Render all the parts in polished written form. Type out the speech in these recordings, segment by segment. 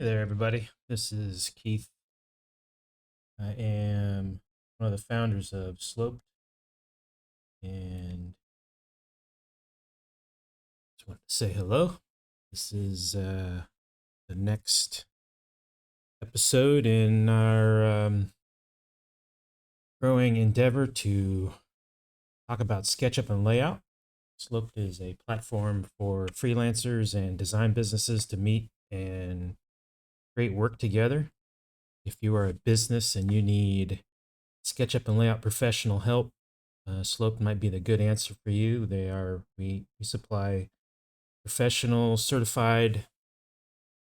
Hey there, everybody. This is Keith. I am one of the founders of Sloped, and just wanted to say hello. This is the next episode in our growing endeavor to talk about Sketchup and Layout. Sloped is a platform for freelancers and design businesses to meet and create work together. If you are a business and you need SketchUp and Layout professional help, Sloped might be the good answer for you. We supply professional, certified,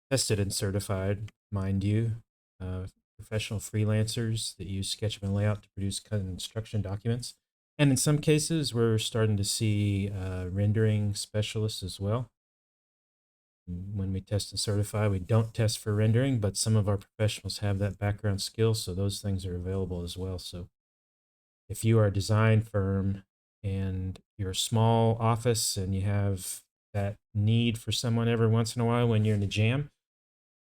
tested and certified, mind you, uh, professional freelancers that use SketchUp and Layout to produce construction documents. And in some cases, we're starting to see rendering specialists as well. When we test and certify, we don't test for rendering, but some of our professionals have that background skill, so those things are available as well. So if you are a design firm and you're a small office and you have that need for someone every once in a while when you're in a jam,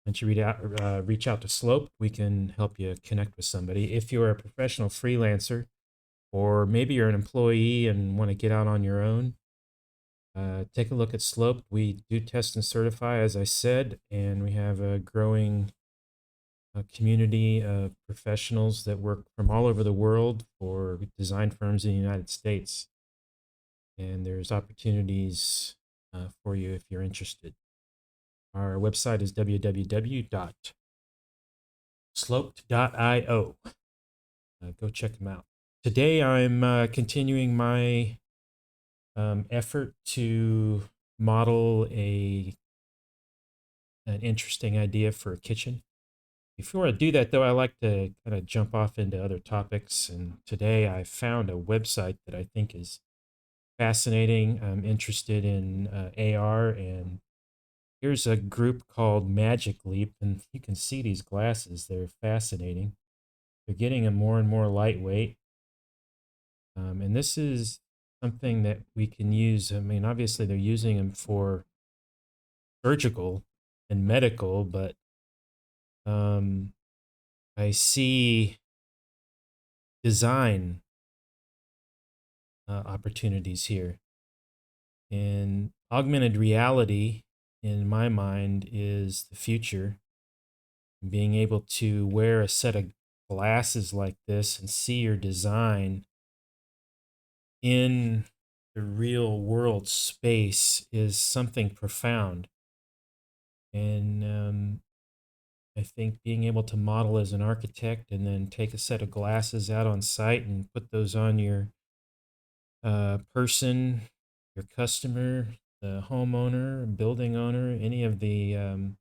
once you reach out to Slope, we can help you connect with somebody. If you're a professional freelancer, or maybe you're an employee and want to get out on your own, take a look at Slope. We do test and certify, as I said, and we have a growing community of professionals that work from all over the world for design firms in the United States. And there's opportunities for you if you're interested. Our website is www.sloped.io. Go check them out. Today, I'm continuing my effort to model an interesting idea for a kitchen. Before I do that, though, I like to kind of jump off into other topics. And today I found a website that I think is fascinating. I'm interested in AR, and here's a group called Magic Leap, and you can see these glasses. They're fascinating. They're getting them more and more lightweight. And this is something that we can use. I mean, obviously, they're using them for surgical and medical, but um, I see design opportunities here. And augmented reality, in my mind, is the future. Being able to wear a set of glasses like this and see your design in the real world space is something profound. And I think being able to model as an architect and then take a set of glasses out on site and put those on your person, your customer, the homeowner, building owner, any of the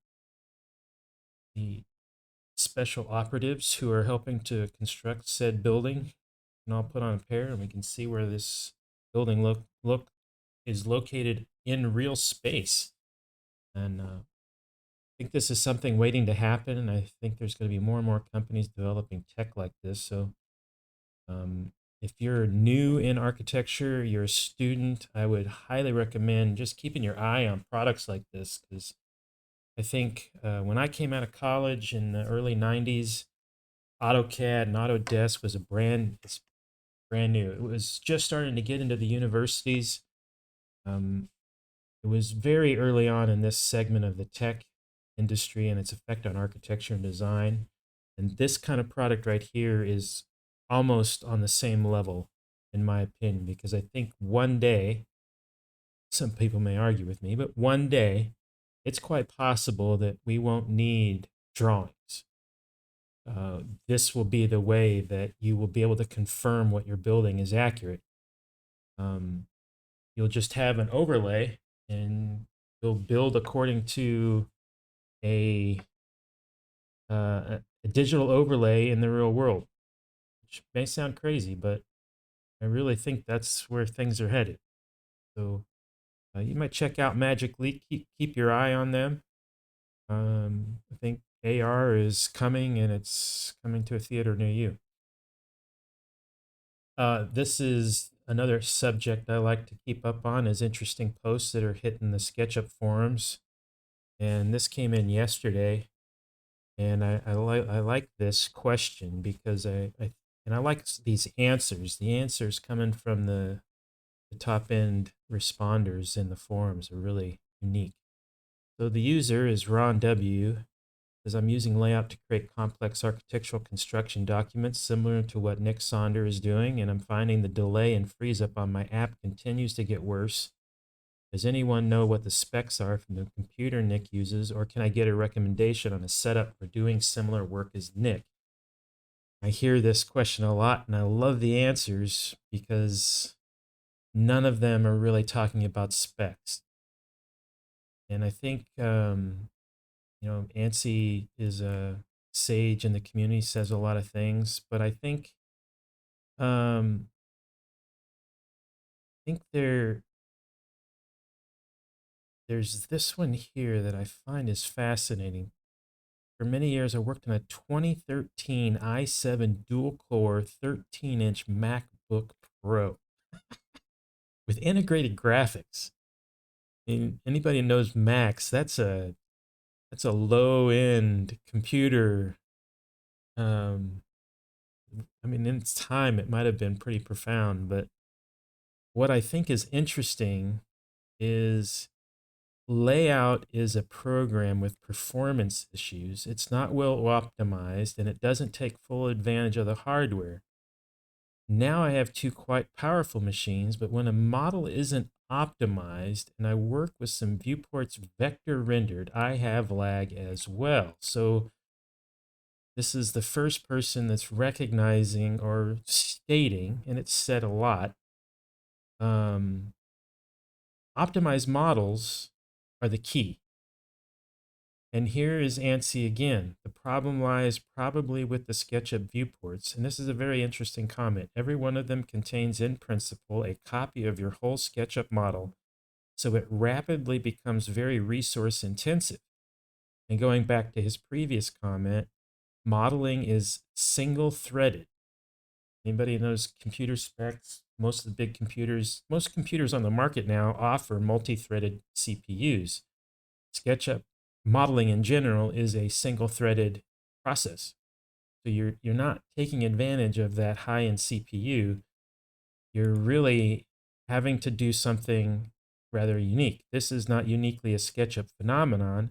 special operatives who are helping to construct said building, and I'll put on a pair and we can see where this building look is located in real space. And I think this is something waiting to happen, and I think there's going to be more and more companies developing tech like this. So um, if you're new in architecture, you're a student, I would highly recommend just keeping your eye on products like this, because I think when I came out of college in the early 90s, AutoCAD and Autodesk was it's brand new. It was just starting to get into the universities. Um, it was very early on in this segment of the tech industry and its effect on architecture and design. And this kind of product right here is almost on the same level, in my opinion, because I think one day, some people may argue with me, but one day it's quite possible that we won't need drawings. This will be the way that you will be able to confirm what you're building is accurate. Um, you'll just have an overlay and you'll build according to a, a digital overlay in the real world, which may sound crazy, but I really think that's where things are headed. So you might check out Magic Leap. Keep your eye on them. I think AR is coming, and it's coming to a theater near you. This is another subject I like to keep up on, is interesting posts that are hitting the SketchUp forums. And this came in yesterday. And I like this question because I like these answers. The answers coming from the top end responders in the forums are really unique. So the user is Ron W. Says I'm using layout to create complex architectural construction documents similar to what Nick Sonder is doing, and I'm finding the delay and freeze up on my app continues to get worse. Does anyone know what the specs are from the computer Nick uses, or can I get a recommendation on a setup for doing similar work as Nick? I hear this question a lot, and I love the answers because none of them are really talking about specs. And I think, Ansi is a sage in the community, says a lot of things, but I think there's this one here that I find is fascinating. For many years, I worked on a 2013 i7 dual-core 13-inch MacBook Pro with integrated graphics. And anybody who knows Macs, that's a low-end computer. Um, I mean, in its time, it might have been pretty profound, but what I think is interesting is Layout is a program with performance issues. It's not well optimized and it doesn't take full advantage of the hardware. Now I have two quite powerful machines, but when a model isn't optimized and I work with some viewports vector rendered, I have lag as well. So this is the first person that's recognizing or stating, and it's said a lot, um, optimized models are the key. And here is ANSI again. The problem lies probably with the SketchUp viewports. And this is a very interesting comment. Every one of them contains in principle a copy of your whole SketchUp model. So it rapidly becomes very resource intensive. And going back to his previous comment, modeling is single threaded. Anybody who knows computer specs, most computers on the market now offer multi-threaded CPUs. SketchUp modeling in general is a single-threaded process. So you're not taking advantage of that high-end CPU. You're really having to do something rather unique. This is not uniquely a SketchUp phenomenon.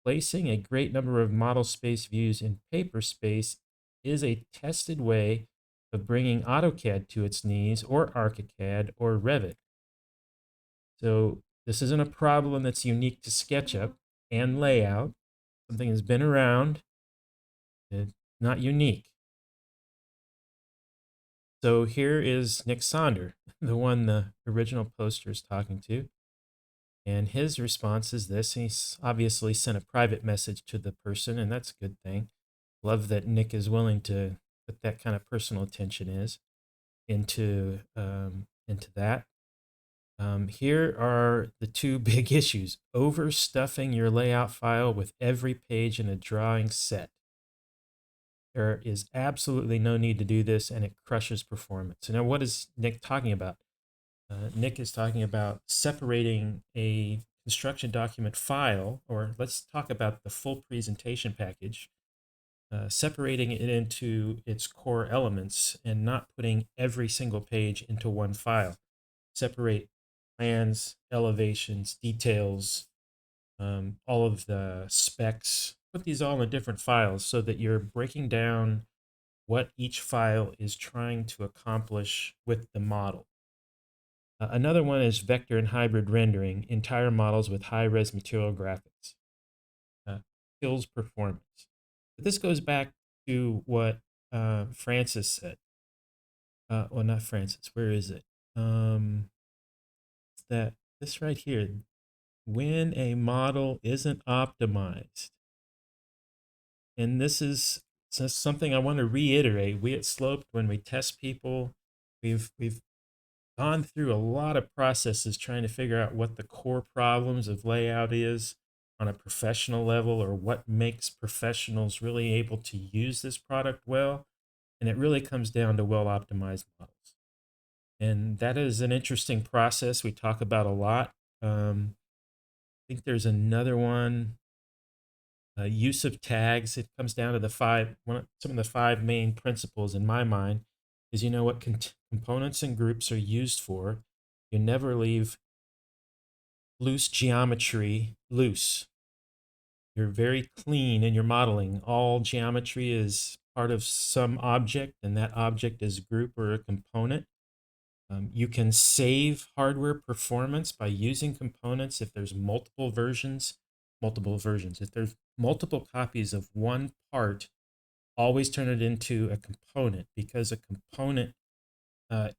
Placing a great number of model space views in paper space is a tested way of bringing AutoCAD to its knees, or ArchiCAD, or Revit. So this isn't a problem that's unique to SketchUp and Layout. Something has been around. It's not unique. So here is Nick Sonder, the one the original poster is talking to. And his response is this. He's obviously sent a private message to the person, and that's a good thing. Love that Nick is willing to put that kind of personal attention into that. Here are the two big issues: overstuffing your layout file with every page in a drawing set. There is absolutely no need to do this, and it crushes performance. So now, what is Nick talking about? Nick is talking about separating a construction document file, or let's talk about the full presentation package, separating it into its core elements and not putting every single page into one file. Separate plans, elevations, details, all of the specs, put these all in different files so that you're breaking down what each file is trying to accomplish with the model. Another one is vector and hybrid rendering, entire models with high-res material graphics. Kills performance. But this goes back to what Francis said. Well, not Francis. Where is it? That this right here. When a model isn't optimized, and this is something I want to reiterate. We at Sloped, when we test people, we've gone through a lot of processes trying to figure out what the core problems of layout is on a professional level, or what makes professionals really able to use this product well. And it really comes down to well-optimized models. And that is an interesting process we talk about a lot. I think there's another one. use of tags. It comes down to some of the five main principles in my mind is you know what components and groups are used for. You never leave loose geometry loose. You're very clean in your modeling. All geometry is part of some object, and that object is a group or a component. You can save hardware performance by using components if there's multiple versions. If there's multiple copies of one part, always turn it into a component because a component, uh,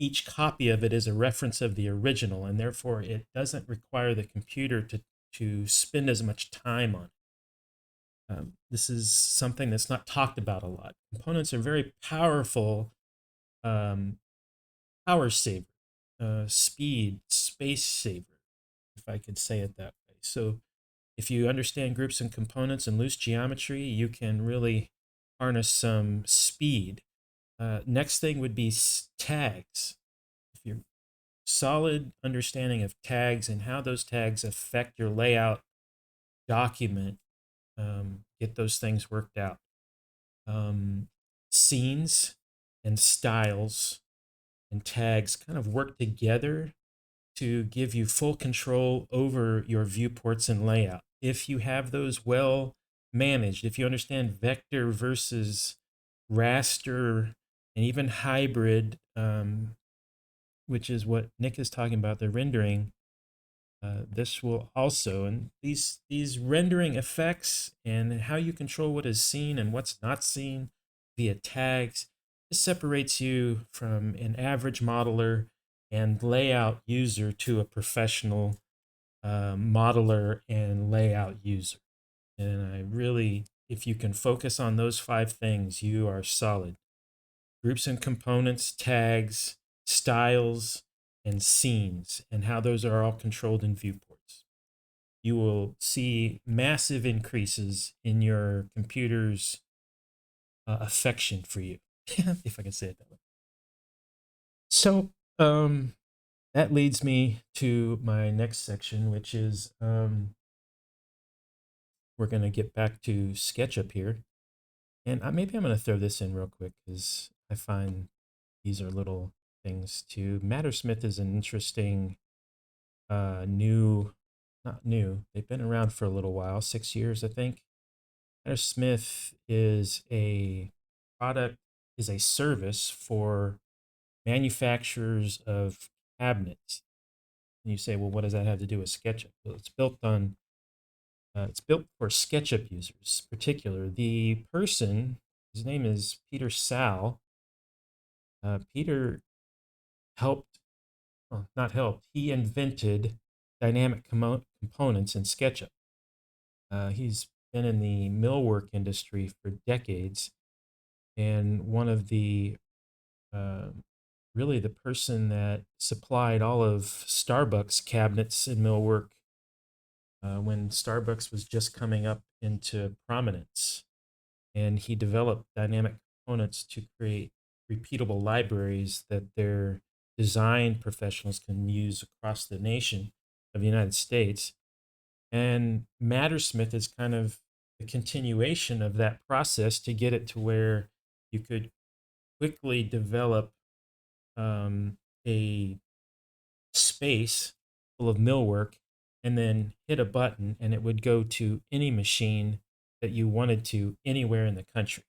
each copy of it is a reference of the original, and therefore it doesn't require the computer to spend as much time on it. This is something that's not talked about a lot. Components are very powerful um, power saver, speed, space saver, if I could say it that way. So if you understand groups and components and loose geometry, you can really harness some speed. Next thing would be tags. If you're solid understanding of tags and how those tags affect your layout document, get those things worked out. Scenes and styles and tags kind of work together to give you full control over your viewports and layout. If you have those well managed, if you understand vector versus raster and even hybrid, which is what Nick is talking about, the rendering, this will also, and these rendering effects and how you control what is seen and what's not seen via tags, this separates you from an average modeler and layout user to a professional modeler and layout user. And I really, if you can focus on those five things, you are solid. Groups and components, tags, styles, and scenes, and how those are all controlled in viewports. You will see massive increases in your computer's affection for you, if I can say it that way. So that leads me to my next section, which is we're going to get back to SketchUp here. And maybe I'm going to throw this in real quick because I find these are little things too. Mattersmith is an interesting not new, they've been around for a little while, 6 years, I think. Mattersmith is a product, is a service for manufacturers of cabinets. And you say, well, what does that have to do with SketchUp? Well, it's built for SketchUp users, particular. The person, his name is Peter Sal. Peter helped, well, not helped, he invented dynamic components in SketchUp. He's been in the millwork industry for decades, and one of the uh, really the person that supplied all of Starbucks cabinets in millwork when Starbucks was just coming up into prominence. And he developed dynamic components to create repeatable libraries that their design professionals can use across the nation of the United States. And Mattersmith is kind of the continuation of that process to get it to where you could quickly develop a space full of millwork and then hit a button and it would go to any machine that you wanted to anywhere in the country.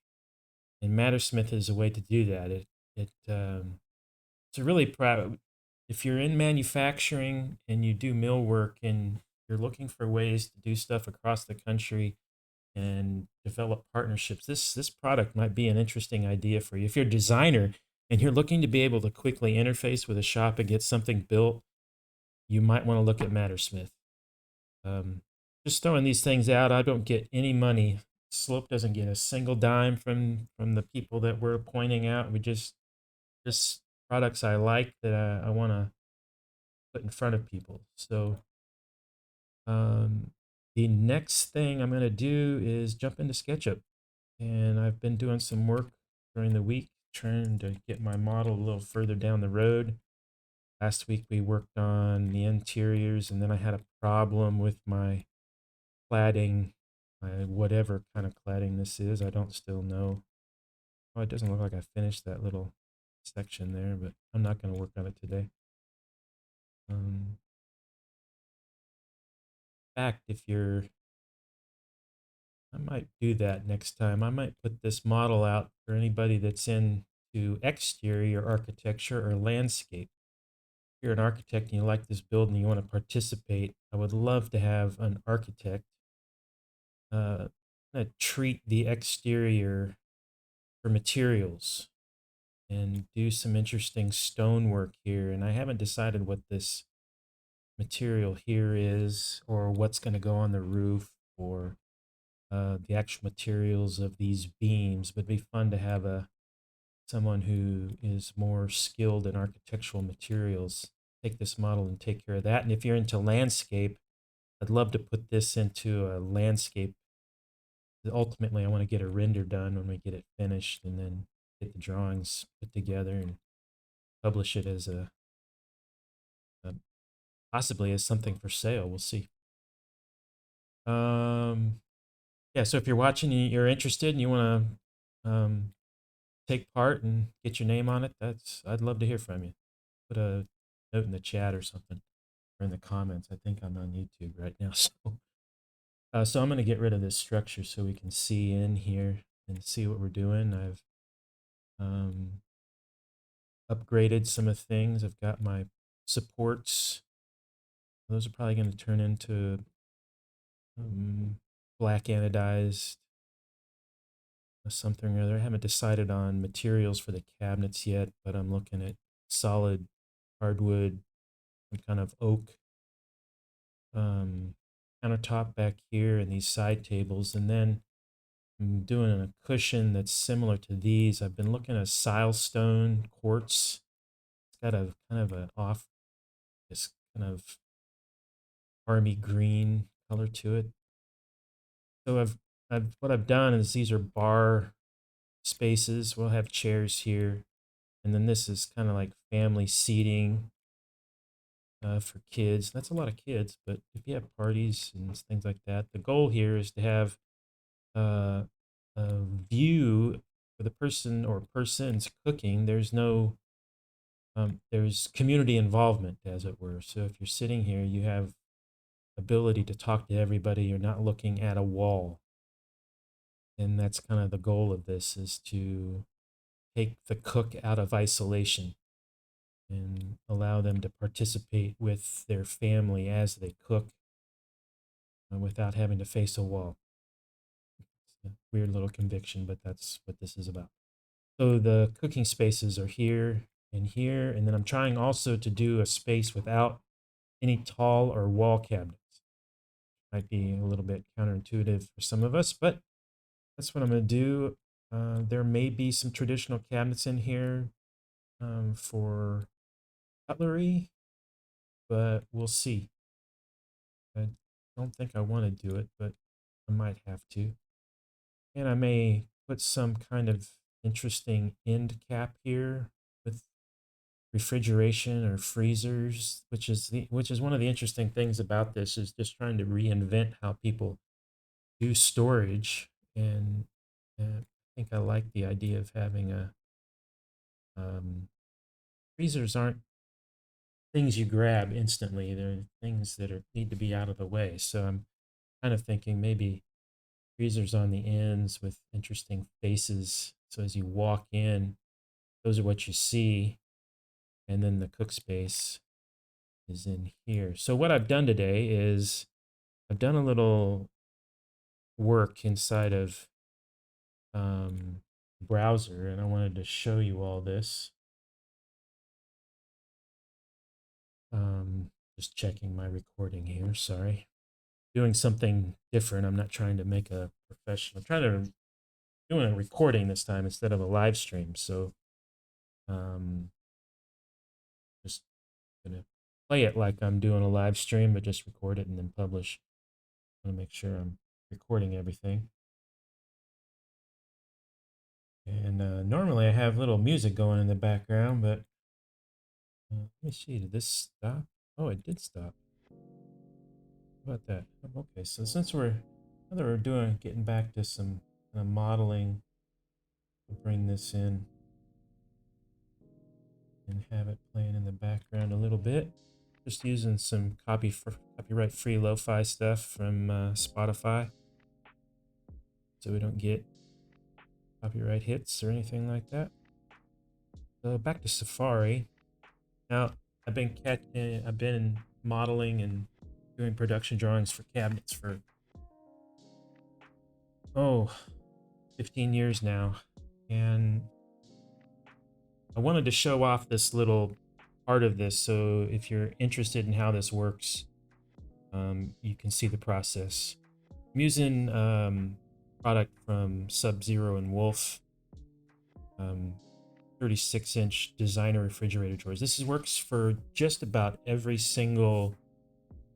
And Mattersmith is a way to do that. It's a really proud. If you're in manufacturing and you do millwork and you're looking for ways to do stuff across the country and develop partnerships, this product might be an interesting idea for you. If you're a designer and you're looking to be able to quickly interface with a shop and get something built, you might want to look at Mattersmith. Um, just throwing these things out. I don't get any money. Slope doesn't get a single dime from the people that we're pointing out. We just products I like that I want to put in front of people. So the next thing I'm going to do is jump into SketchUp, and I've been doing some work during the week trying to get my model a little further down the road. Last week we worked on the interiors, and then I had a problem with my cladding, whatever kind of cladding this is. I don't still know. Oh, it doesn't look like I finished that little section there, but I'm not going to work on it today. In fact, I might do that next time. I might put this model out for anybody that's into exterior architecture or landscape. If you're an architect and you like this build and you want to participate, I would love to have an architect uh, treat the exterior for materials and do some interesting stonework here. And I haven't decided what this material here is or what's going to go on the roof or the actual materials of these beams, but it'd be fun to have someone who is more skilled in architectural materials take this model and take care of that. And if you're into landscape, I'd love to put this into a landscape. Ultimately, I want to get a render done when we get it finished and then get the drawings put together and publish it as a possibly as something for sale. We'll see. Um, yeah, so if you're watching, you're interested and you want to take part and get your name on it, I'd love to hear from you. Put a note in the chat or something or in the comments. I think I'm on YouTube right now, so I'm going to get rid of this structure so we can see in here and see what we're doing. I've um, upgraded some of the things. I've got my supports. Those are probably going to turn into black anodized something or other. I haven't decided on materials for the cabinets yet, but I'm looking at solid hardwood, some kind of oak countertop back here and these side tables. And then I'm doing a cushion that's similar to these. I've been looking at silestone quartz. It's got a kind of an off, this kind of army green color to it. So what I've done is these are bar spaces. We'll have chairs here. And then this is kind of like family seating for kids. That's a lot of kids, but if you have parties and things like that, the goal here is to have uh, a view for the person or persons cooking. There's community involvement, as it were. So if you're sitting here, you have ability to talk to everybody. You're not looking at a wall. And that's kind of the goal of this is to take the cook out of isolation and allow them to participate with their family as they cook without having to face a wall. It's a weird little conviction, but that's what this is about. So the cooking spaces are here and here, and then I'm trying also to do a space without any tall or wall cabinets. Might be a little bit counterintuitive for some of us, but that's what I'm going to do. There may be some traditional cabinets in here for cutlery, but we'll see. I don't think I want to do it, but I might have to. And I may put some kind of interesting end cap here with refrigeration or freezers, which is one of the interesting things about this is just trying to reinvent how people do storage. And I think I like the idea of having um, freezers aren't things you grab instantly. They're things that need to be out of the way. So I'm kind of thinking maybe freezers on the ends with interesting faces. So as you walk in, those are what you see. And then the cook space is in here. So what I've done today is I've done a little work inside of browser, and I wanted to show you all this. Just checking my recording here. Sorry, doing something different. I'm not trying to make a professional. I'm trying to doing a recording this time instead of a live stream. So, just gonna play it like I'm doing a live stream, but just record it and then publish. I want to make sure I'm recording everything. And normally I have little music going in the background, but let me see. Did this stop? Oh, it did stop. How about that? Okay, so since we're Now that we're getting back to some modeling, we'll bring this in and have it playing in the background a little bit. Just using some copyright free lo-fi stuff from Spotify, so we don't get copyright hits or anything like that. So back to Safari. Now I've been modeling and doing production drawings for cabinets for 15 years now, and I wanted to show off this little part of this, so if you're interested in how this works, you can see the process. I'm using product from Sub-Zero and Wolf, 36-inch designer refrigerator drawers. This works for just about every single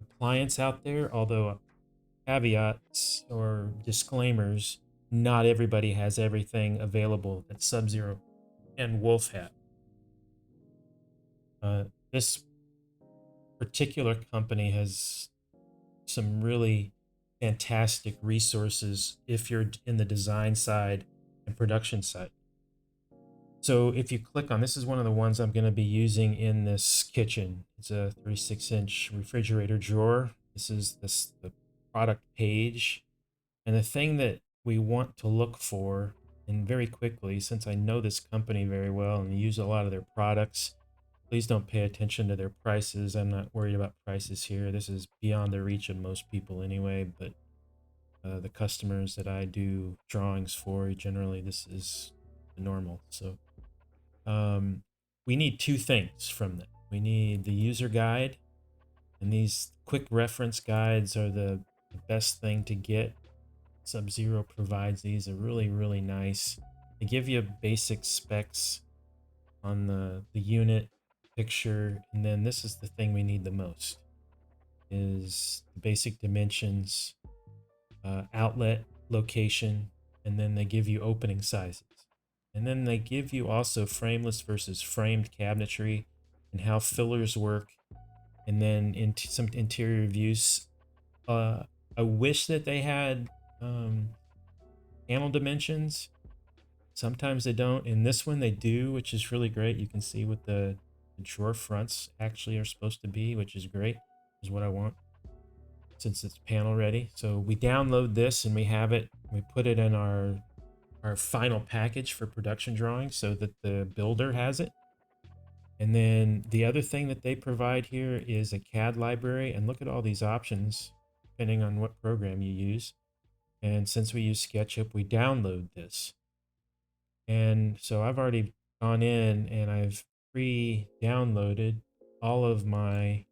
appliance out there, although caveats or disclaimers, not everybody has everything available that Sub-Zero and Wolf have. This particular company has some really fantastic resources if you're in the design side and production side. So if you click on, this is one of the ones I'm going to be using in this kitchen. It's a 36-inch refrigerator drawer. This is the product page. And the thing that we want to look for, and very quickly, since I know this company very well and use a lot of their products, please don't pay attention to their prices. I'm not worried about prices here. This is beyond the reach of most people anyway, but the customers that I do drawings for, generally this is the normal. So we need two things from them. We need the user guide, and these quick reference guides are the best thing to get. Sub-Zero provides these. Are really, really nice. They give you basic specs on the unit picture, and then this is the thing we need the most, is the basic dimensions, outlet location, and then they give you opening sizes. And then they give you also frameless versus framed cabinetry and how fillers work, and then into some interior views. I wish that they had panel dimensions. Sometimes they don't. In this one they do, which is really great. You can see what the drawer fronts actually are supposed to be, which is great. Is what I want, since it's panel ready. So we download this and we have it. We put it in our final package for production drawing so that the builder has it. And then the other thing that they provide here is a CAD library, and look at all these options depending on what program you use. And since we use SketchUp, we download this. And so I've already gone in and I've pre-downloaded all of the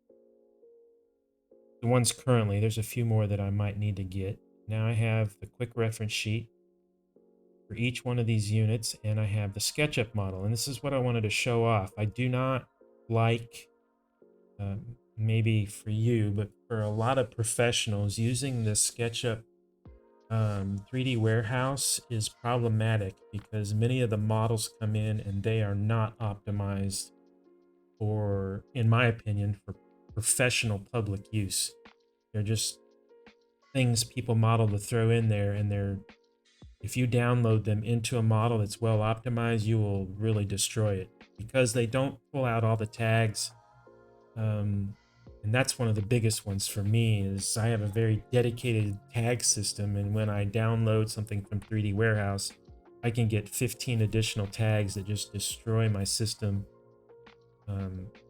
ones currently. There's a few more that I might need to get. Now I have the quick reference sheet for each one of these units, and I have the SketchUp model, and this is what I wanted to show off. I do not like, maybe for you, but for a lot of professionals, using the SketchUp 3D warehouse is problematic because many of the models come in and they are not optimized for, in my opinion, for professional public use. They're just things people model to throw in there, and if you download them into a model that's well optimized, you will really destroy it because they don't pull out all the tags. And that's one of the biggest ones for me, is I have a very dedicated tag system, and when I download something from 3D Warehouse, I can get 15 additional tags that just destroy my system.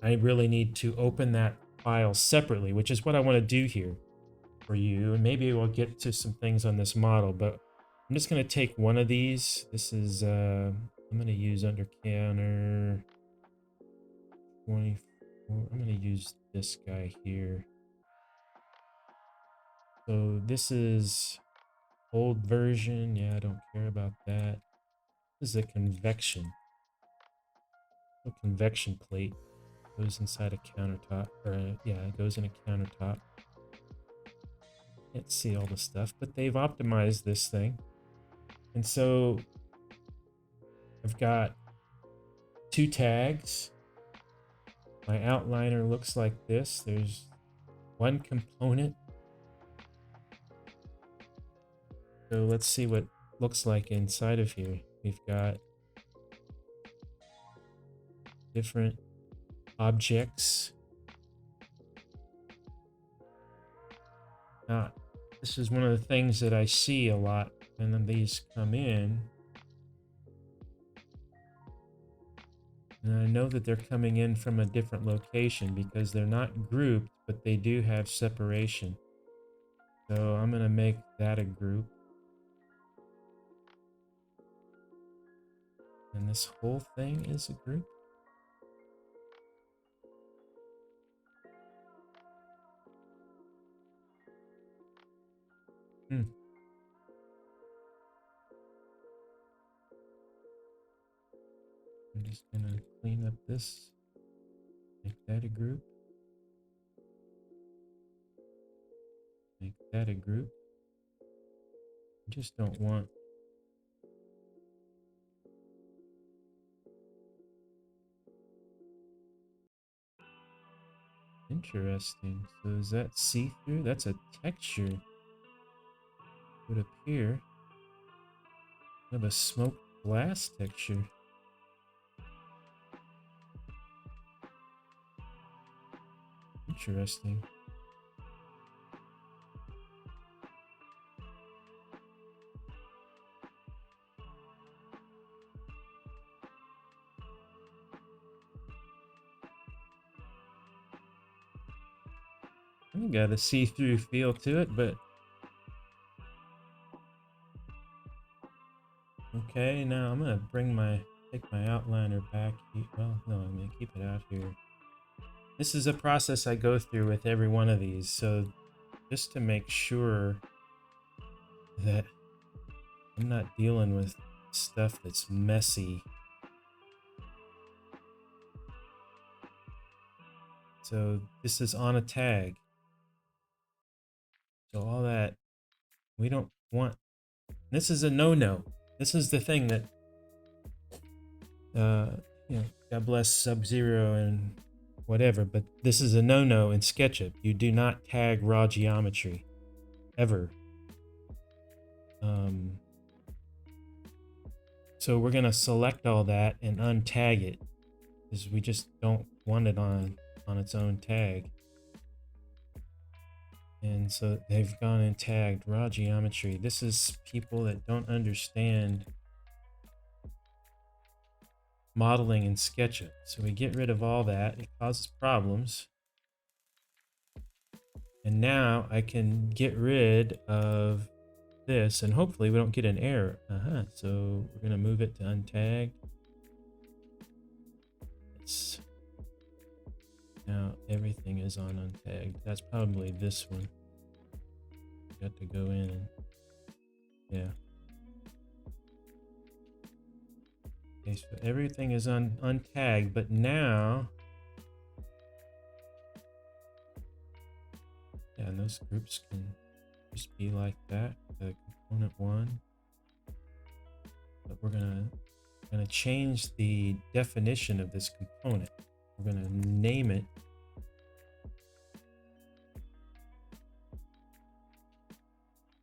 I really need to open that file separately, which is what I want to do here for you, and maybe we'll get to some things on this model, but I'm just going to take one of these. This is I'm going to use under counter 24. I'm going to use this guy here. So this is old version. Yeah, I don't care about that. This is a convection. A convection plate goes inside a countertop, or yeah, it goes in a countertop. Can't see all the stuff, but they've optimized this thing. And so I've got two tags. My outliner looks like this. There's one component So let's see what looks like inside of here. We've got different objects. Now, this is one of the things that I see a lot when these come in. And I know that they're coming in from a different location because they're not grouped, but they do have separation. So I'm going to make that a group. And this whole thing is a group. Hmm. I'm just going to clean up this, make that a group, make that a group. I just don't want interesting. So is that see-through? That's a texture. Would appear. I have a smoked glass texture. Interesting. I got a see-through feel to it, but okay. Now I'm gonna take my outliner back. Well, no, I'm gonna keep it out here. This is a process I go through with every one of these, so just to make sure that I'm not dealing with stuff that's messy. So this is on a tag. So all that we don't want. This is a no-no. This is the thing that, uh, God bless Sub-Zero and whatever, but this is a no-no in SketchUp. You do not tag raw geometry, ever. So we're gonna select all that and untag it, because we just don't want it on its own tag. And so they've gone and tagged raw geometry. This is people that don't understand modeling in SketchUp. So we get rid of all that. It causes problems. And now I can get rid of this, and hopefully we don't get an error. So we're gonna move it to untagged. Now everything is on untagged. That's probably this one. Got to go in and yeah. Okay, so everything is untagged, but now yeah, and those groups can just be like that. The component one. But we're gonna change the definition of this component. We're gonna name it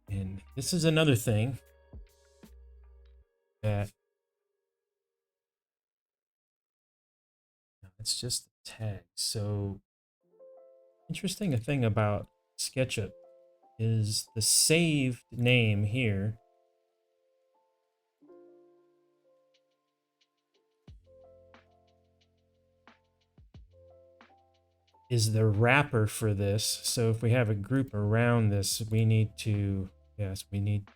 and this is another thing that it's just a tag. So interesting thing about SketchUp is the saved name here is the wrapper for this. So if we have a group around this, we need to, yes, we need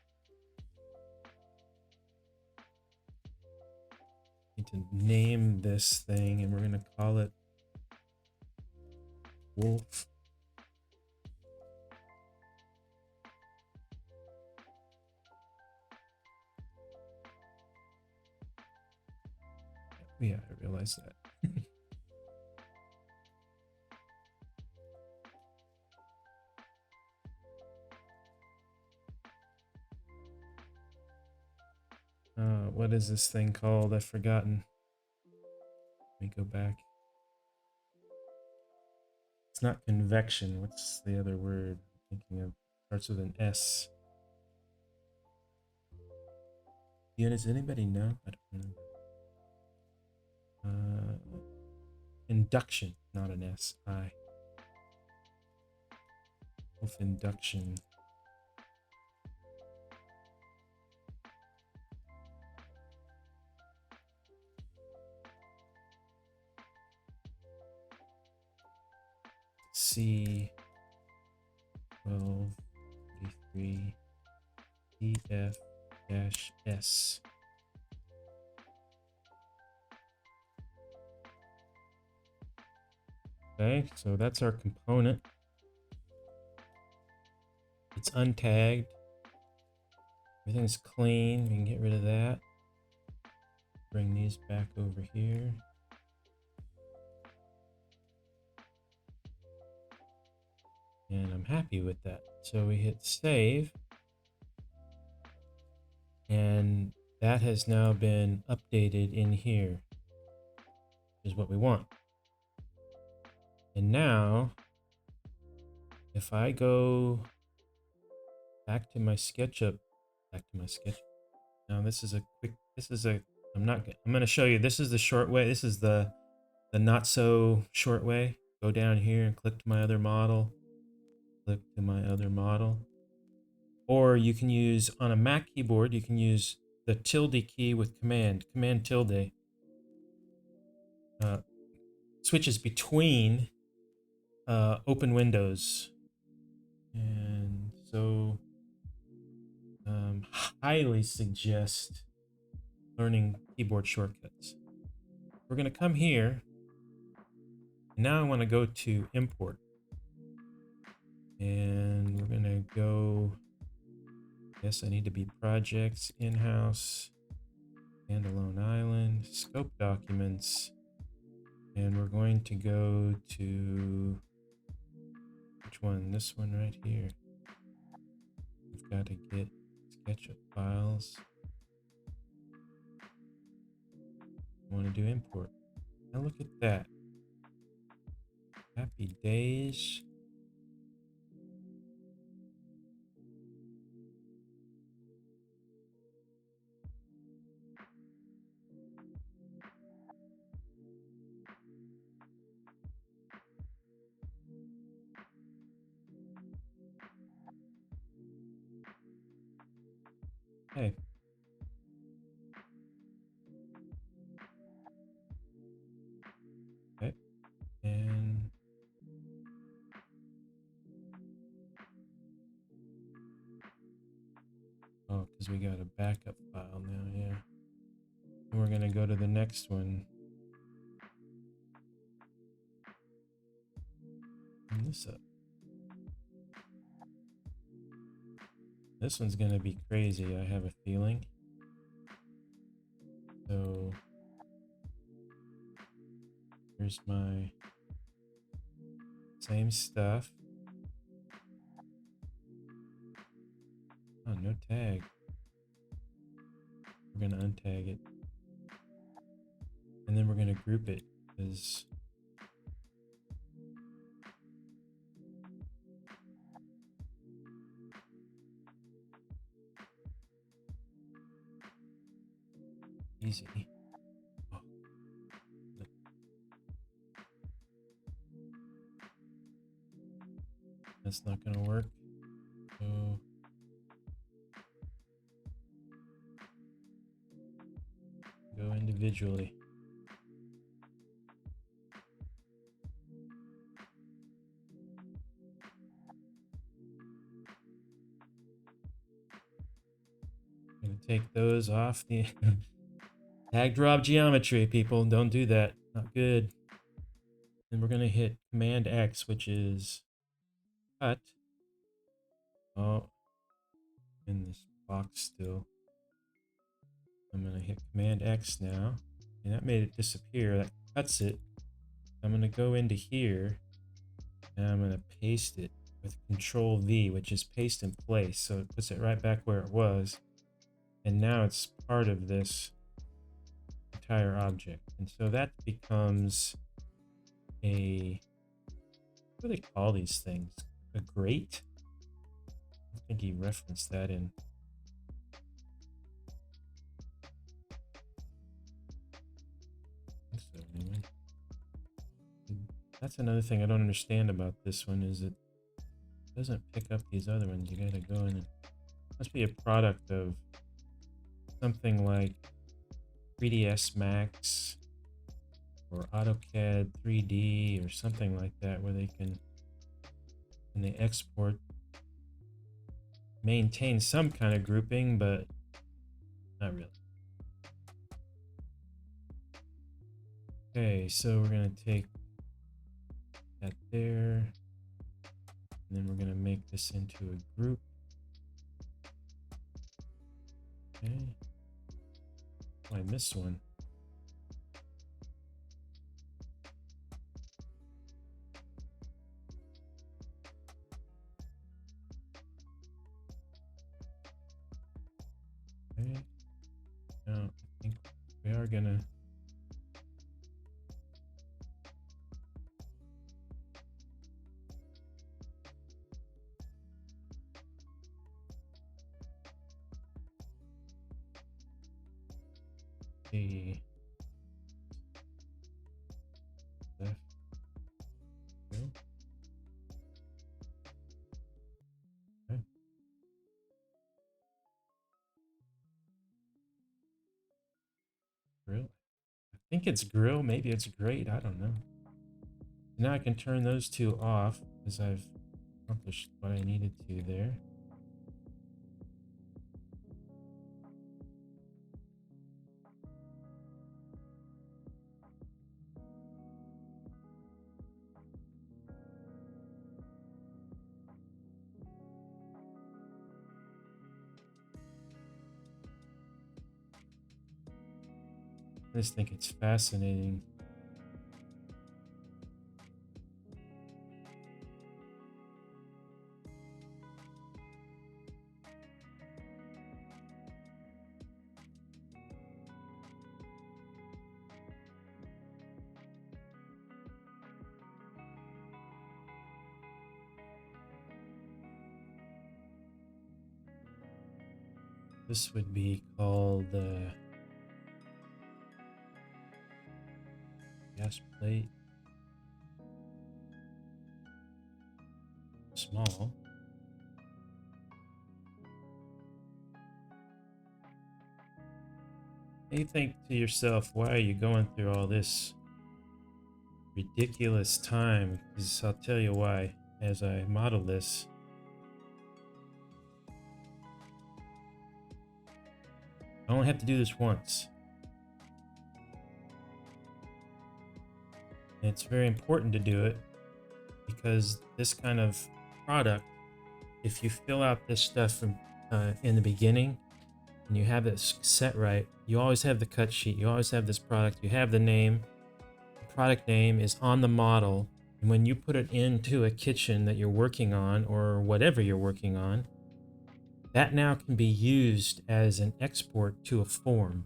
to name this thing, and we're going to call it Wolf. Yeah, I realized that. What is this thing called? I've forgotten. Let me go back. It's not convection. What's the other word I'm thinking of? Starts with an S. Does anybody know? I don't know. Induction, not an S. I. Wolf induction. C 1283 EF-S. Okay, so that's our component. It's untagged. Everything's clean. We can get rid of that. Bring these back over here. And I'm happy with that. So we hit save. And that has now been updated in here, is what we want. And now, if I go back to my SketchUp, now this is a quick, I'm going to show you, this is the short way. This is the not so short way. Go down here and click to my other model. Click to my other model. Or you can use, on a Mac keyboard, you can use the tilde key with command tilde. Switches between open windows. And so highly suggest learning keyboard shortcuts. We're going to come here. Now I want to go to import. And we're going to go, yes, I need to be projects, in-house, standalone island, scope documents. And we're going to go to, which one? This one right here. We've got to get SketchUp files. I want to do import. Now look at that. Happy days. Hey. Okay. And oh, because we got a backup file now, yeah. And we're going to go to the next one. Open this up. This one's going to be crazy, I have a feeling. So here's my same stuff. Oh, no tag. We're going to untag it. And then we're going to group it because easy. Oh. That's not going to work. So go individually. I'm going to take those off the tag drop geometry, people. Don't do that. Not good. Then we're going to hit Command X, which is cut. Oh, in this box still. I'm going to hit Command X now. And that made it disappear. That cuts it. I'm going to go into here. And I'm going to paste it with Control V, which is paste in place. So it puts it right back where it was. And now it's part of this entire object. And so that becomes a, what do they call these things? A grate? I think he referenced that in. That's another thing I don't understand about this one is it doesn't pick up these other ones. You gotta go in and must be a product of something like 3ds Max or AutoCAD 3D or something like that, where they can, when they export, maintain some kind of grouping, but not really. Okay, so we're gonna take that there, and then we're gonna make this into a group. Okay. Oh, I missed one. Okay. Now I think we are gonna see left go. Okay. Grill. I think it's grill, maybe it's grate, I don't know. Now I can turn those two off because I've accomplished what I needed to there. I just think it's fascinating. This would be called gas plate. Small. And you think to yourself, why are you going through all this ridiculous time? Because I'll tell you why as I model this. I only have to do this once. And it's very important to do it because this kind of product, if you fill out this stuff in the beginning and you have it set right, you always have the cut sheet, you always have this product, you have the name, the product name is on the model, and when you put it into a kitchen that you're working on or whatever you're working on, that now can be used as an export to a form.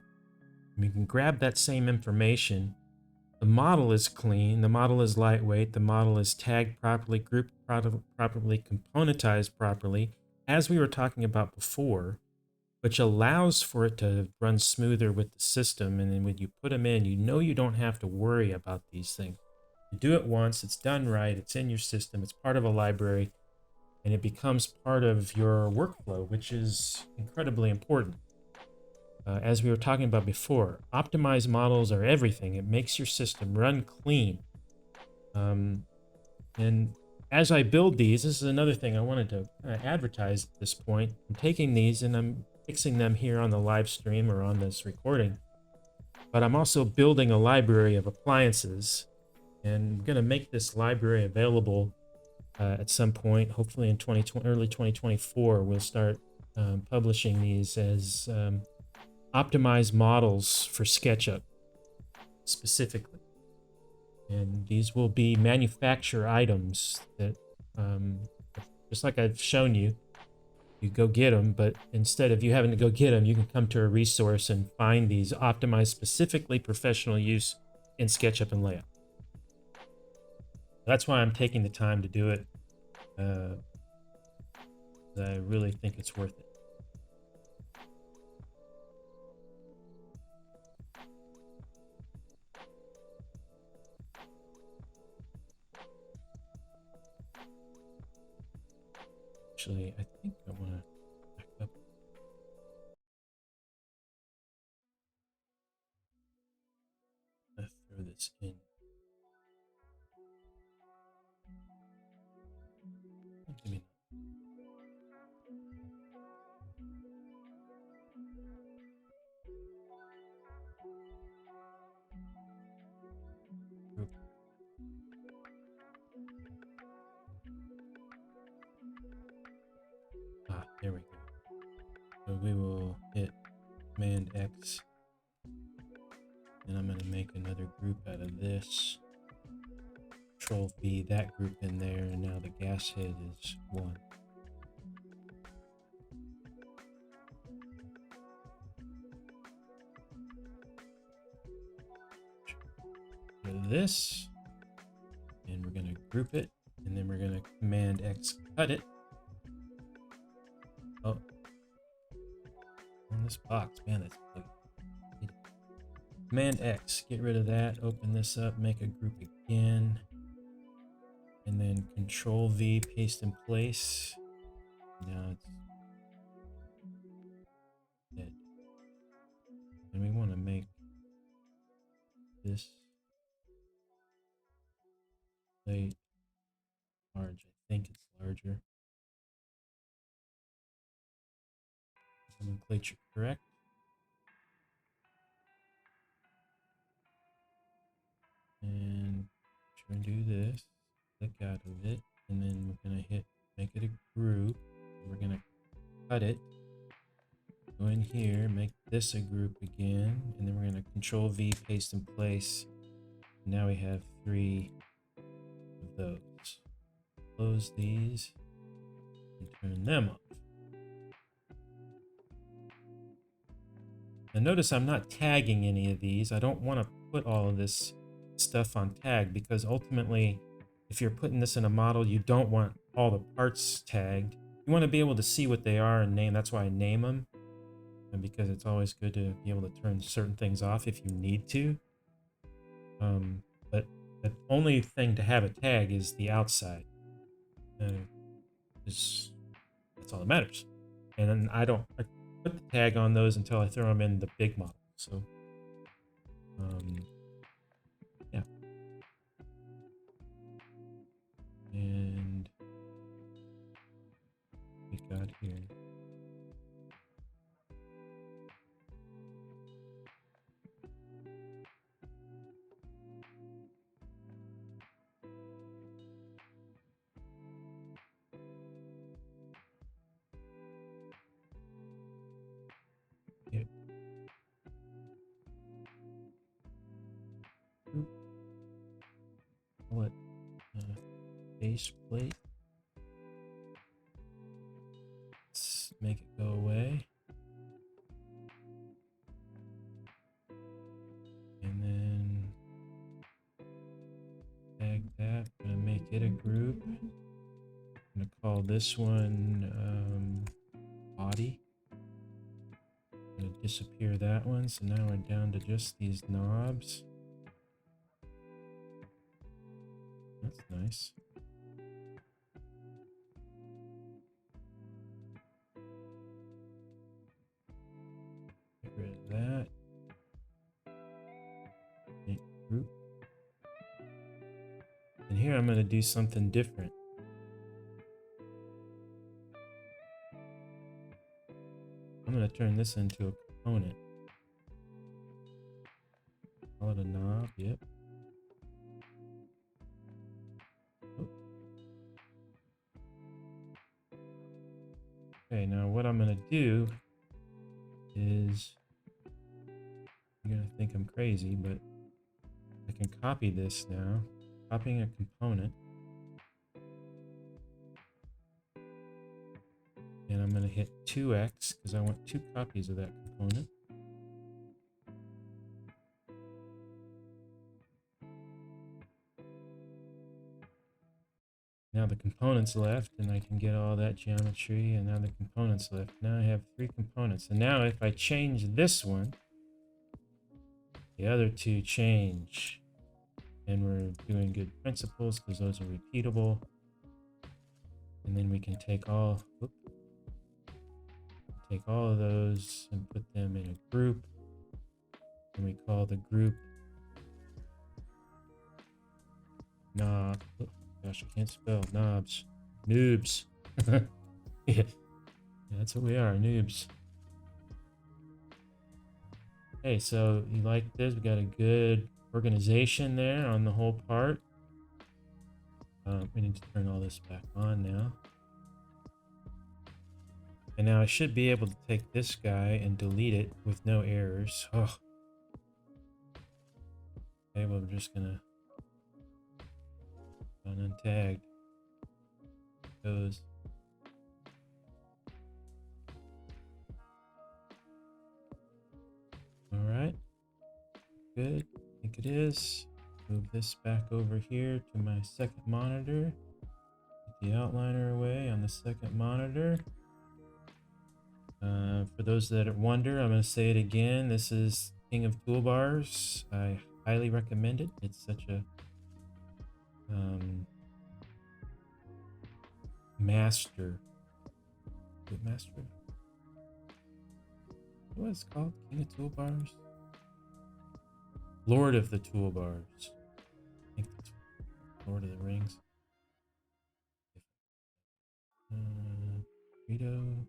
You can grab that same information. The model is clean, the model is lightweight, the model is tagged properly, grouped properly, componentized properly, as we were talking about before, which allows for it to run smoother with the system. And then when you put them in, you know you don't have to worry about these things. You do it once, it's done right, it's in your system, it's part of a library, and it becomes part of your workflow, which is incredibly important. As we were talking about before, optimized models are everything. It makes your system run clean. And as I build these, this is another thing I wanted to advertise at this point. I'm taking these and I'm fixing them here on the live stream or on this recording. But I'm also building a library of appliances, and I'm going to make this library available at some point. Hopefully in early 2024, we'll start publishing these as optimized models for SketchUp specifically. And these will be manufacturer items that, just like I've shown you, you go get them, but instead of you having to go get them, you can come to a resource and find these optimized specifically professional use in SketchUp and Layout. That's why I'm taking the time to do it. I really think it's worth it. Actually, I think I want to back up. Let's throw this in. Give me group. There we go. So we will hit Command X, and I'm going to make another group out of this. Control V, that group in there, and now the gas head is 1. This, and we're going to group it, and then we're going to Command X cut it. Oh, on this box, man, that's big. Command X, get rid of that, open this up, make a group again, and then Control V, paste in place. Now it's dead. And we want to make this plate large. I think it's larger. Nomenclature correct. And try and do this. Click out of it, and then we're gonna hit make it a group. We're gonna cut it. Go in here, make this a group again, and then we're gonna Control V, paste in place. Now we have 3 of those. Close these and turn them off. Now notice I'm not tagging any of these. I don't want to put all of this stuff on tag, because ultimately, if you're putting this in a model, you don't want all the parts tagged. You want to be able to see what they are and name. That's why I name them, and because it's always good to be able to turn certain things off if you need to. But the only thing to have a tag is the outside. That's all that matters. And then I put the tag on those until I throw them in the big model. So, yeah. And we got here. Yep. Call it base plate. Let's make it go away. And then tag that. I'm gonna make it a group. I'm gonna call this one body. I'm gonna disappear that one. So now we're down to just these knobs. That's nice. Get rid of that. Make group. And here I'm going to do something different. I'm going to turn this into a component. Call it a knob. Yep. Oh. Okay, now what I'm going to do is, you're going to think I'm crazy, but I can copy this now. Copying a component. And I'm going to hit 2x because I want 2 copies of that component. Now the components left, and I can get all that geometry, and now the components left. Now I have 3 components. And now if I change this one, the other 2 change. And we're doing good principles because those are repeatable. And then we can take all of those and put them in a group. And we call the group knob. Oh, gosh, I can't spell knobs. Noobs. Yeah, that's what we are, noobs. Okay, so you like this? We got a good organization there on the whole part. We need to turn all this back on now. And now I should be able to take this guy and delete it with no errors. Oh. Okay, well, we're just gonna untagged. Goes. All right. Good. I think it is. Move this back over here to my second monitor. Get the outliner away on the second monitor. For those that wonder, I'm going to say it again. This is King of Toolbars. I highly recommend it. It's such a master. Good master. What is it called? King of Toolbars? Lord of the Toolbars. I think that's Lord of the Rings. Rito.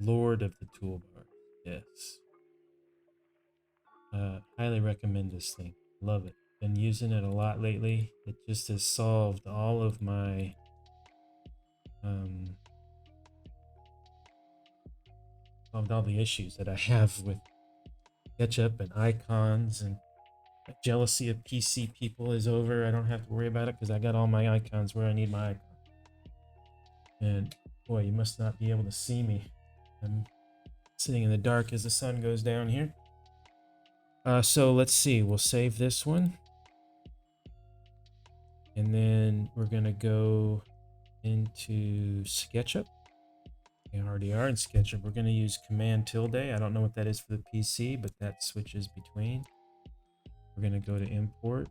Lord of the Toolbars. Yes. Highly recommend this thing. Love it. Been using it a lot lately. It just has solved all of my solved all the issues that I have with SketchUp and icons, and jealousy of PC people is over. I don't have to worry about it because I got all my icons where I need my icon. And boy, you must not be able to see me. I'm sitting in the dark as the sun goes down here. So let's see. We'll save this one. And then we're going to go into SketchUp. We already are in SketchUp. We're going to use Command tilde. I don't know what that is for the PC, but that switches between. We're going to go to Import.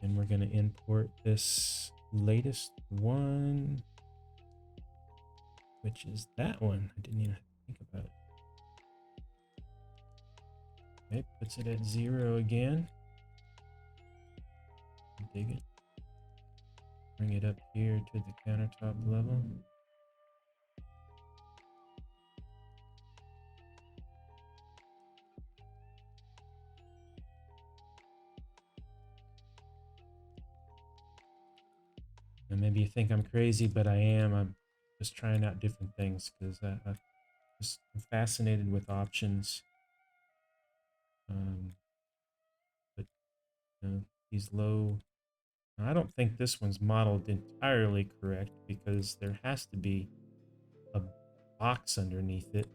And we're going to import this latest one, which is that one. I didn't even think about it. Okay, puts it at 0 again. Dig it. Bring it up here to the countertop level. And maybe you think I'm crazy, but I am. I'm just trying out different things because I'm fascinated with options. But these low. I don't think this one's modeled entirely correct because there has to be a box underneath it.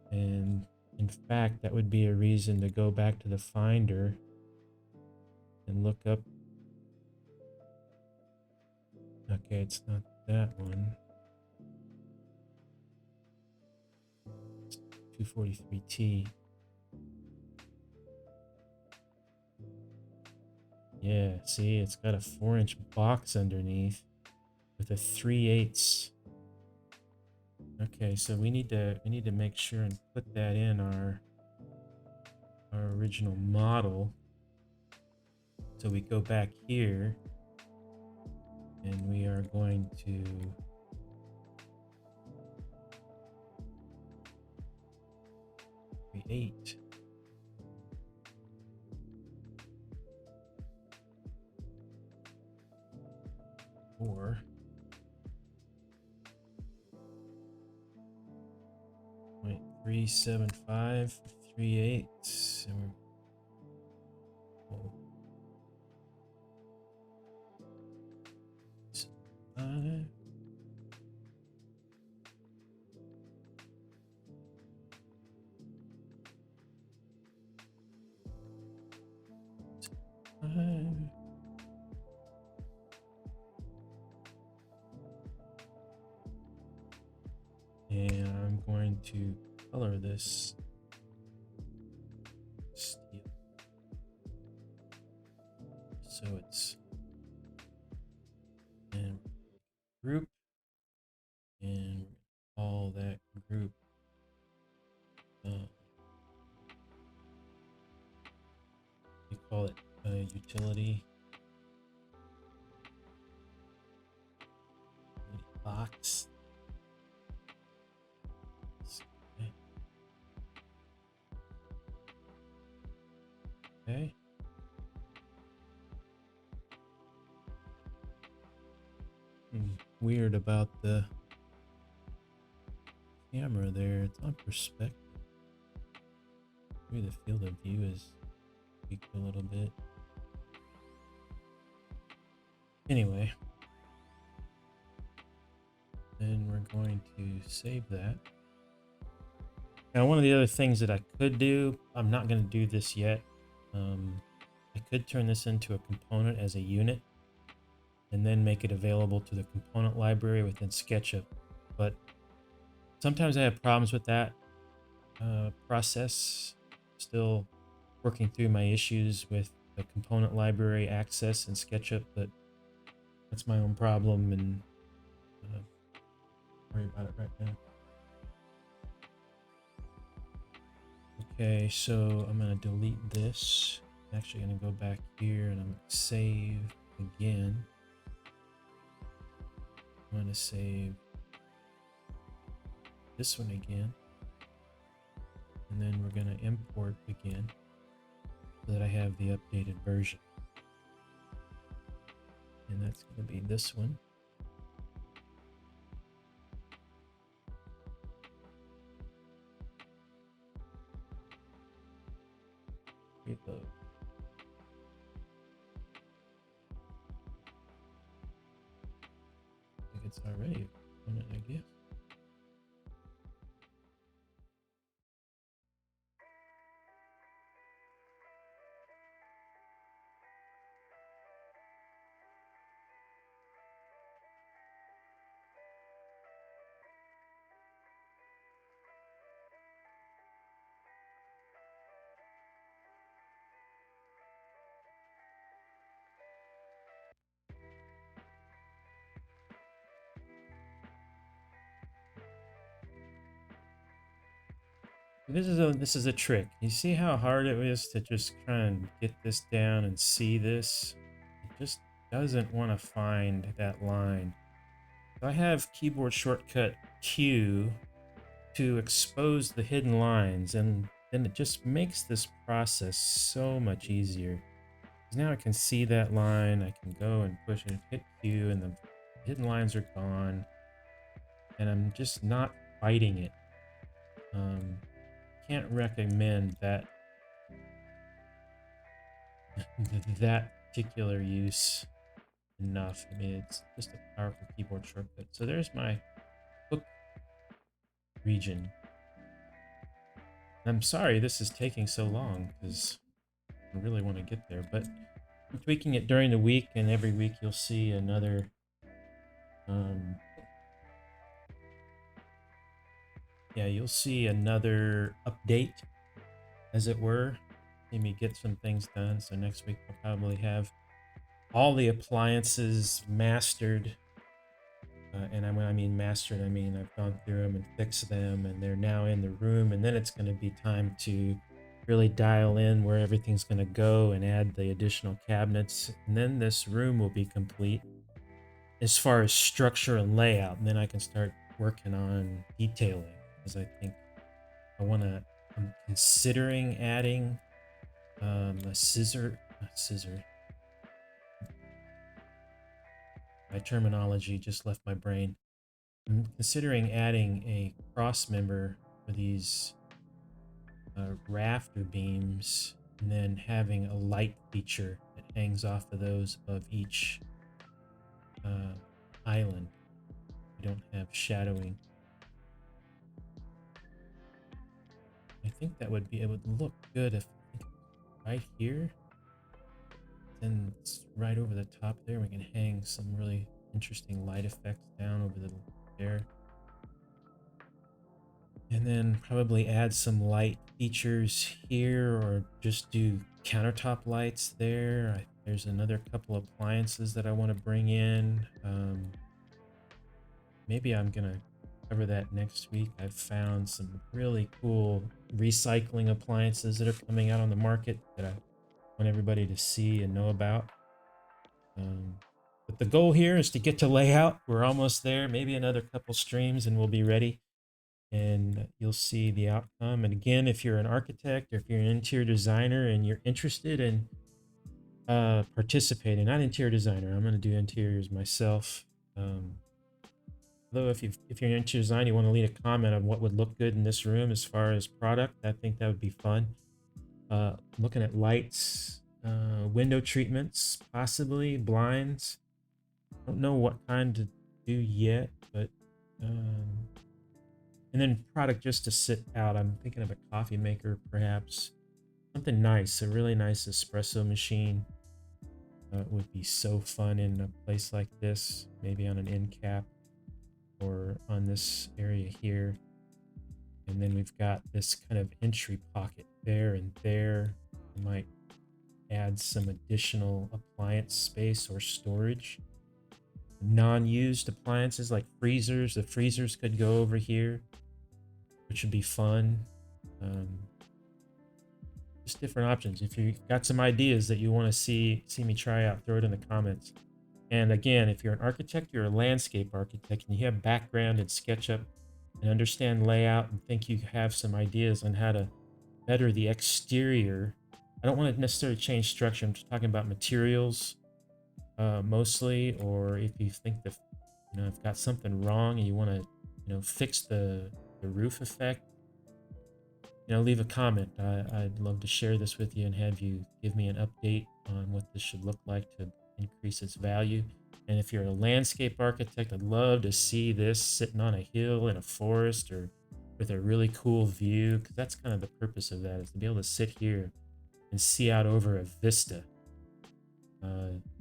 And in fact, that would be a reason to go back to the Finder and look up. Okay, it's not that one. It's 243T. Yeah, see, it's got a 4-inch box underneath with a 3/8. Okay, so we need to make sure and put that in our original model. So we go back here and we are going to create. Or 0.375 3/8, and and I'm going to color this steel so it's, and call it utility box. Okay. Weird about the camera there. It's on perspective. Maybe the field of view is tweaked a little bit. Anyway, then we're going to save that. Now, one of the other things that I could do, I'm not going to do this yet. I could turn this into a component as a unit and then make it available to the component library within SketchUp. But sometimes I have problems with that process. Still working through my issues with the component library access in SketchUp, but that's my own problem, and worry about it right now. Okay, so I'm going to delete this. I'm actually going to go back here and I'm going to save again. I'm going to save this one again. And then we're going to import again so that I have the updated version. And that's going to be this one. Reload. I think it's already on it, I guess. This is a trick. You see how hard it is to just try and get this down and see this? It just doesn't want to find that line. So I have keyboard shortcut Q to expose the hidden lines, and then it just makes this process so much easier. Because now I can see that line, I can go and push and hit Q, and the hidden lines are gone, and I'm just not fighting it. Can't recommend that that particular use enough. I mean, it's just a powerful keyboard shortcut. So there's my hook region. I'm sorry this is taking so long because I really want to get there, but I'm tweaking it during the week, and every week you'll see another you'll see another update, as it were. See me get some things done. So next week I'll probably have all the appliances mastered. And when I mean mastered, I mean I've gone through them and fixed them, and they're now in the room. And then it's going to be time to really dial in where everything's going to go and add the additional cabinets. And then this room will be complete as far as structure and layout. And then I can start working on detailing, because I think I'm considering adding a scissor. My terminology just left my brain. I'm considering adding a cross member for these rafter beams, and then having a light feature that hangs off of those above each island. We don't have shadowing. I think that would look good if right here, then it's right over the top there. We can hang some really interesting light effects down over there. And then probably add some light features here, or just do countertop lights there. There's another couple appliances that I want to bring in. Maybe I'm gonna cover that next week. I've found some really cool recycling appliances that are coming out on the market that want everybody to see and know about. But the goal here is to get to layout. We're almost there. Maybe another couple streams and we'll be ready. And you'll see the outcome. And again, if you're an architect or if you're an interior designer and you're interested in participating, not interior designer, I'm going to do interiors myself. Though if you're an interior designer, you want to leave a comment on what would look good in this room as far as product, I think that would be fun. Looking at lights, window treatments, possibly blinds. Don't know what kind to do yet, but and then product just to sit out. I'm thinking of a coffee maker, perhaps something nice, a really nice espresso machine. Would be so fun in a place like this, maybe on an end cap or on this area here. And then we've got this kind of entry pocket there and there. I might add some additional appliance space or storage. Non-used appliances like freezers. The freezers could go over here, which would be fun. Just different options. If you've got some ideas that you want to see me try out, throw it in the comments. And again, if you're an architect, you're a landscape architect, and you have background in SketchUp and understand layout and think you have some ideas on how to better the exterior. I don't want to necessarily change structure. I'm just talking about materials mostly. Or if you think that I've got something wrong and you want to fix the roof effect, leave a comment. I'd love to share this with you and have you give me an update on what this should look like to increase its value. And if you're a landscape architect, I'd love to see this sitting on a hill in a forest or with a really cool view, because that's kind of the purpose of that, is to be able to sit here and see out over a vista.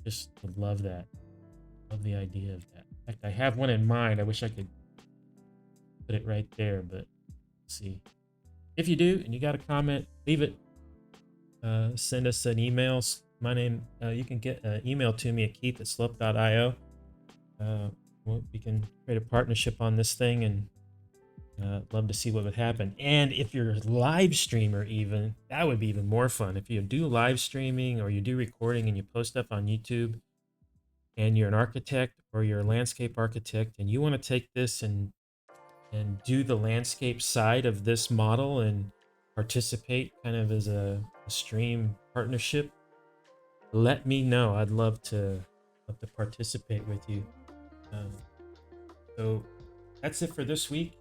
Just would love that. Love the idea of that. In fact, I have one in mind. I wish I could put it right there, but let's see. If you do and you got a comment, leave it. Send us an email. My name, you can get an email to me at keith@slope.io. We can create a partnership on this thing, and love to see what would happen. And if you're a live streamer, even, that would be even more fun. If you do live streaming or you do recording and you post stuff on YouTube, and you're an architect or you're a landscape architect and you want to take this and do the landscape side of this model and participate kind of as a stream partnership, let me know. I'd love to participate with you. So that's it for this week.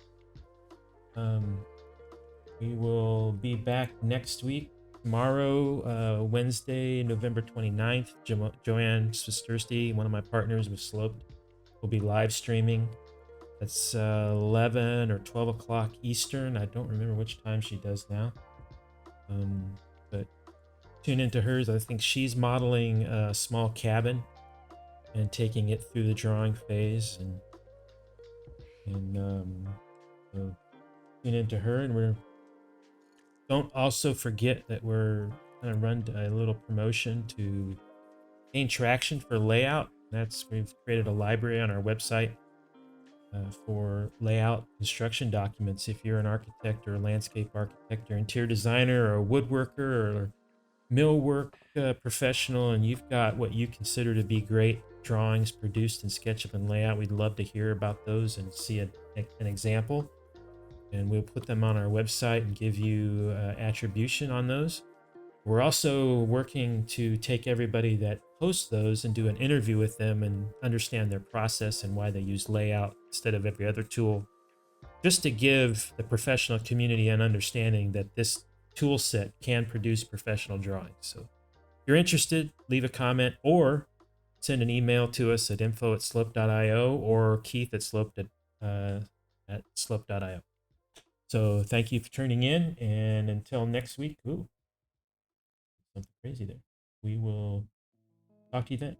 We will be back next week, tomorrow, Wednesday, November 29th. Joanne Swisterski, one of my partners with Sloped, will be live streaming. That's 11 or 12 o'clock Eastern. I don't remember which time she does now. But tune into hers. I think she's modeling a small cabin and taking it through the drawing phase. And so tune into her. And don't also forget that we're going to run a little promotion to gain traction for layout. We've created a library on our website for layout construction documents. If you're an architect or a landscape architect or interior designer or a woodworker or millwork professional, and you've got what you consider to be great drawings produced in SketchUp and Layout, we'd love to hear about those and see an example. And we'll put them on our website and give you attribution on those. We're also working to take everybody that posts those and do an interview with them and understand their process and why they use layout instead of every other tool, just to give the professional community an understanding that this tool set can produce professional drawings. So if you're interested, leave a comment or send an email to us at info@slope.io or keith@slope.io. So thank you for tuning in, and until next week, something crazy there. We will talk to you then.